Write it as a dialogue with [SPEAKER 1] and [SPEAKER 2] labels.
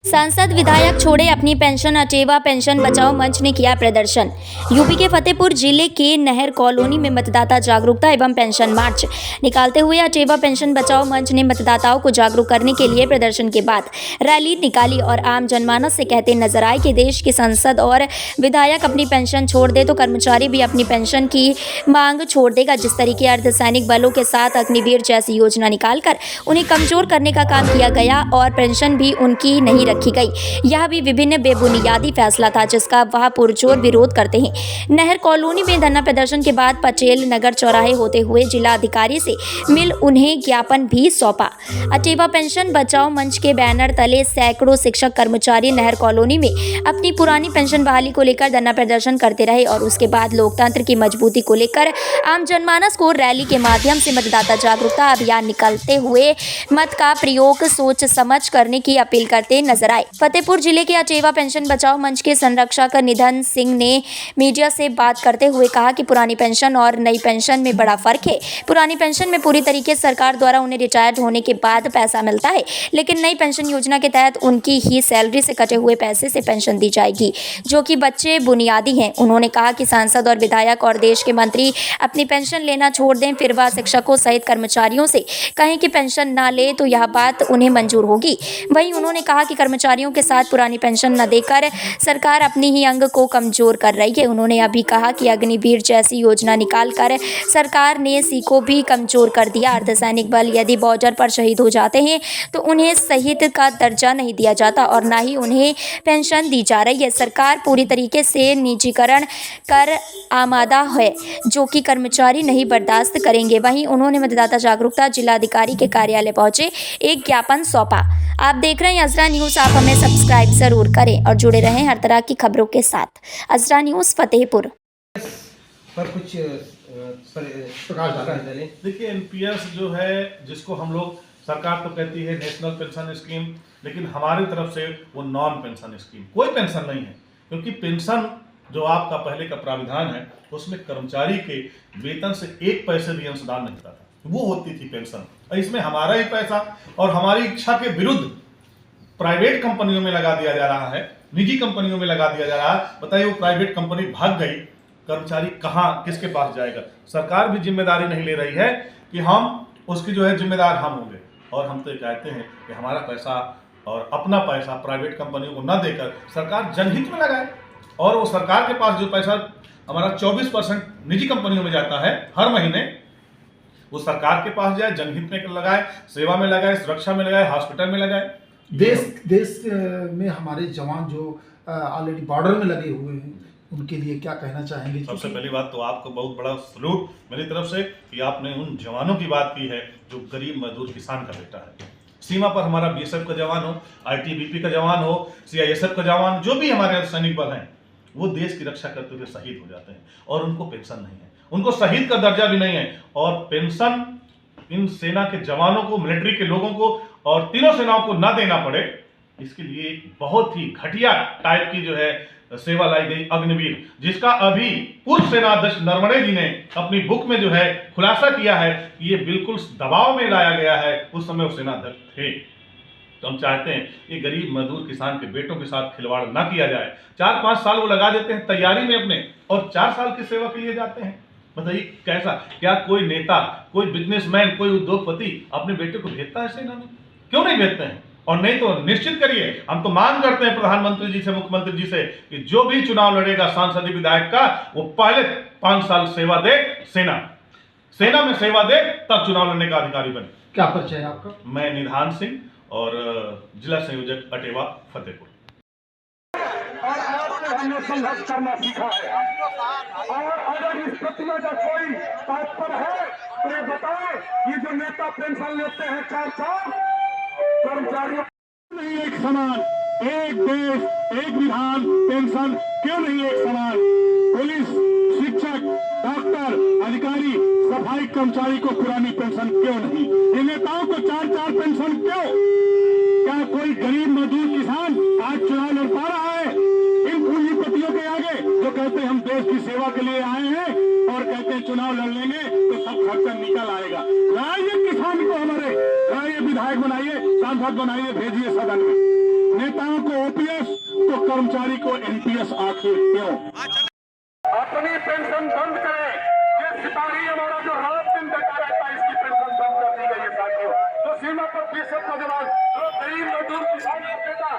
[SPEAKER 1] सांसद विधायक छोड़े अपनी पेंशन, अटेवा पेंशन बचाओ मंच ने किया प्रदर्शन। यूपी के फतेहपुर जिले के नहर कॉलोनी में मतदाता जागरूकता एवं पेंशन मार्च निकालते हुए अटेवा पेंशन बचाओ मंच ने मतदाताओं को जागरूक करने के लिए प्रदर्शन के बाद रैली निकाली और आम जनमानस से कहते नजर आए कि देश की संसद और विधायक अपनी पेंशन छोड़ दे तो कर्मचारी भी अपनी पेंशन की मांग छोड़ देगा। जिस तरीके अर्धसैनिक बलों के साथ अग्निवीर जैसी योजना निकालकर उन्हें कमजोर करने का काम किया गया और पेंशन भी उनकी नहीं रखी गई, यह भी विभिन्न बेबुनियादी फैसला था जिसका वह पुरजोर विरोध करते हैं। नहर कॉलोनी में धरना प्रदर्शन के बाद पटेल नगर चौराहे होते हुए जिला अधिकारी से मिल उन्हें ज्ञापन भी सौंपा। अटेवा पेंशन बचाओ मंच के बैनर तले सैकड़ों शिक्षक कर्मचारी नहर कॉलोनी में अपनी पुरानी पेंशन बहाली को लेकर धरना प्रदर्शन करते रहे और उसके बाद लोकतंत्र की मजबूती को लेकर आम जनमानस को रैली के माध्यम से मतदाता जागरूकता अभियान निकालते हुए मत का प्रयोग सोच समझ करने की अपील करते नजर आए। फतेहपुर जिले के अटेवा पेंशन बचाओ मंच के संरक्षक निधन सिंह ने मीडिया से बात करते हुए कहा कि पुरानी पेंशन और नई पेंशन में बड़ा फर्क है। पुरानी पेंशन में पूरी तरीके से सरकार द्वारा उन्हें रिटायर्ड होने के बाद पैसा मिलता है, लेकिन नई पेंशन योजना के तहत उनकी ही सैलरी से कटे हुए पैसे से पेंशन दी जाएगी, जो कि बच्चे बुनियादी हैं। उन्होंने कहा कि सांसद और विधायक और देश के मंत्री अपनी पेंशन लेना छोड़ दें, फिर वह शिक्षकों सहित कर्मचारियों से कहें कि पेंशन ना ले तो यह बात उन्हें मंजूर होगी। वहीं उन्होंने कहा कि कर्मचारियों के साथ पुरानी पेंशन न देकर सरकार अपनी ही अंग को कमजोर कर रही है। उन्होंने अभी कहा कि अग्निवीर जैसी योजना निकालकर सरकार ने इसी को भी कमजोर कर दिया। अर्धसैनिक बल यदि बॉर्डर पर शहीद हो जाते हैं तो उन्हें शहीद का दर्जा नहीं दिया जाता और न ही उन्हें पेंशन दी जा रही है। सरकार पूरी तरीके से निजीकरण कर आमादा है, जो कि कर्मचारी नहीं बर्दाश्त करेंगे। वहीं उन्होंने मतदाता जागरूकता जिलाधिकारी के कार्यालय पहुंचे एक ज्ञापन सौंपा। आप देख रहे हैं अजरा न्यूज़, आप हमें सब्सक्राइब जरूर करें और जुड़े रहें हर तरह की खबरों के साथ। अजरा न्यूज़ फतेहपुर
[SPEAKER 2] पर कुछ प्रकाश डालें।
[SPEAKER 3] देखिए, एनपीएस जो है, जिसको हम लोग सरकार तो कहती है नेशनल पेंशन स्कीम, लेकिन हमारी तरफ से वो नॉन पेंशन स्कीम, कोई पेंशन नहीं है, क्योंकि पेंशन जो आपका पहले का प्राविधान है उसमें कर्मचारी के वेतन से 1 पैसे भी अंशदान नहीं होता था, वो होती थी पेंशन। और इसमें हमारा ही पैसा और हमारी इच्छा के विरुद्ध प्राइवेट कंपनियों में लगा दिया जा रहा है, निजी कंपनियों में लगा दिया जा रहा है। बताइए, वो प्राइवेट कंपनी भाग गई, कर्मचारी कहाँ किसके पास जाएगा? सरकार भी जिम्मेदारी नहीं ले रही है कि हम उसकी जो है जिम्मेदार हम होंगे। और हम तो कहते हैं कि हमारा पैसा और अपना पैसा प्राइवेट कंपनियों को न देकर सरकार जनहित में लगाए, और वो सरकार के पास जो पैसा हमारा 24% निजी कंपनियों में जाता है हर महीने, वो सरकार के पास जाए, जनहित में लगाए, सेवा में लगाए, सुरक्षा में लगाए, हॉस्पिटल में लगाए।
[SPEAKER 2] देश में हमारे जवान जो ऑलरेडी बॉर्डर में लगे हुए हैं, उनके लिए क्या कहना चाहेंगे?
[SPEAKER 3] सबसे पहली बात तो आपको बहुत बड़ा सलूट मेरी तरफ से कि आपने उन जवानों की बात की है जो गरीब मजदूर किसान का बेटा है। सीमा पर हमारा बीएसएफ का जवान हो, आईटीबीपी का जवान हो, सीआईएसएफ का जवान, जो भी हमारे सैनिक बल हैं, वो देश की रक्षा करते हुए शहीद हो जाते हैं और उनको पेंशन नहीं है, उनको शहीद का दर्जा भी नहीं है। और पेंशन इन सेना के जवानों को, मिलिट्री के लोगों को और तीनों सेनाओं को ना देना पड़े, इसके लिए एक बहुत ही घटिया टाइप की जो है सेवा लाई गई अग्निवीर, जिसका अभी पूर्व सेनाध्यक्ष नरवणे जी ने अपनी बुक में जो है खुलासा किया है कि ये बिल्कुल दबाव में लाया गया है। उस समय वो सेनाध्यक्ष थे। तो हम चाहते हैं कि गरीब मजदूर किसान के बेटों के साथ खिलवाड़ ना किया जाए। 4-5 साल वो लगा देते हैं तैयारी में अपने, और 4 साल की सेवा के लिए जाते हैं। बताइए कैसा, क्या कोई नेता, कोई बिजनेसमैन, कोई उद्योगपति अपने बेटे को भेजता है सेना में? क्यों नहीं भेजते हैं? और नहीं तो निश्चित करिए, हम तो मांग करते हैं प्रधानमंत्री जी से, मुख्यमंत्री जी से कि जो भी चुनाव लड़ेगा सांसद विधायक का, वो पहले 5 साल सेवा दे, सेना में सेवा दे, तब चुनाव लड़ने का अधिकारी बने।
[SPEAKER 2] क्या परिचय है आपका?
[SPEAKER 3] मैं निधान सिंह और जिला संयोजक अटेवा फतेहपुर।
[SPEAKER 4] और आपसे हमने संघर्ष करना सीखा है। और अगर इस प्रतिमा का कोई तात्पर्य है तो ये बताओ, ये जो नेता पेंशन लेते हैं 4 कर्मचारियों नहीं एक समान, एक देश एक विधान, पेंशन क्यों नहीं एक समान? पुलिस, शिक्षक, डॉक्टर, अधिकारी, सफाई कर्मचारी को पुरानी पेंशन क्यों नहीं? ये नेताओं को 4-4 पेंशन क्यों? क्या कोई गरीब मजदूर किसान आज चुनाव लड़ पा रहा है इन पूंजीपतियों के आगे, जो कहते हैं हम देश की सेवा के लिए आए हैं और कहते हैं चुनाव लड़ लेंगे तो सब खर्चा निकल आएगा? लाइए किसान को, हमारे लाइए विधायक बनाइए, सांसद बनाइए, भेजिए सदन में। नेताओं मजदूर को ओपीएस तो कर्मचारी को एनपीएस आखिर क्यों? अपनी पेंशन बंद करें। ये सिपाही हमारा जो रात दिन बेटा रहता है, इसकी पेंशन बंद कर दी गई है साथियों। तो सीमा पर बीएसएफ का जवान, जो गरीब मजदूर किसान का बेटा